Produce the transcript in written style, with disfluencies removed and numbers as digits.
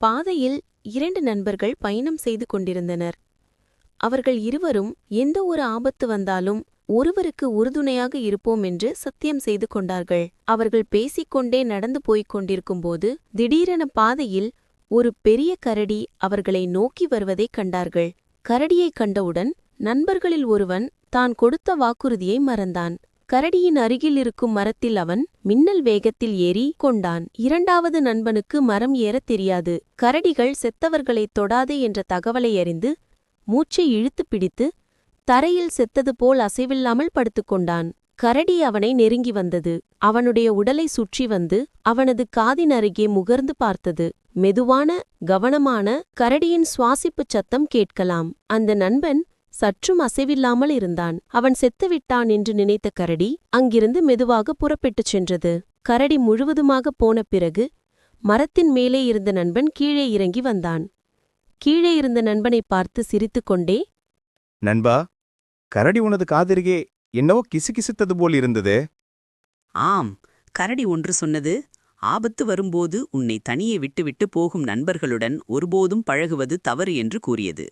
பாதையில் 2 நண்பர்கள் பயணம் செய்து கொண்டிருந்தனர். அவர்கள் இருவரும் எந்த ஒரு ஆபத்து வந்தாலும் ஒருவருக்கு உறுதுணையாக இருப்போம் என்று சத்தியம் செய்து கொண்டார்கள். அவர்கள் பேசிக்கொண்டே நடந்து போய்க் கொண்டிருக்கும்போது திடீரென பாதையில் ஒரு பெரிய கரடி அவர்களை நோக்கி வருவதைக் கண்டார்கள். கரடியைக் கண்டவுடன் நண்பர்களில் ஒருவன் தான் கொடுத்த வாக்குறுதியை மறந்தான். கரடியின் அருகில் இருக்கும் மரத்தில் அவன் மின்னல் வேகத்தில் ஏறி கொண்டான். இரண்டாவது நண்பனுக்கு மரம் ஏறத் தெரியாது. கரடிகள் செத்தவர்களைத் தொடாதே என்ற தகவலை அறிந்து மூச்சை இழுத்துப் பிடித்து தரையில் செத்தது போல் அசைவில்லாமல் படுத்துக்கொண்டான். கரடி அவனை நெருங்கி வந்தது. அவனுடைய உடலை சுற்றி வந்து அவனது காதின் அருகே முகர்ந்து பார்த்தது. மெதுவான கவனமான கரடியின் சுவாசிப்புச் சத்தம் கேட்கலாம். அந்த நண்பன் சற்றும் அசைவில்லாமல் இருந்தான். அவன் செத்துவிட்டான் என்று நினைத்த கரடி அங்கிருந்து மெதுவாக புறப்பட்டுச் சென்றது. கரடி முழுவதுமாகப் போன பிறகு மரத்தின் மேலே இருந்த நண்பன் கீழே இறங்கி வந்தான். கீழே இருந்த நண்பனைப் பார்த்து சிரித்துக்கொண்டே, நண்பா, கரடி உனது காதருகே என்னவோ கிசுகிசுத்தது போல் இருந்தது. ஆம், கரடி ஒன்று சொன்னது, ஆபத்து வரும்போது உன்னை தனியே விட்டுவிட்டு போகும் நண்பர்களுடன் ஒருபோதும் பழகுவது தவறு என்று கூறியது.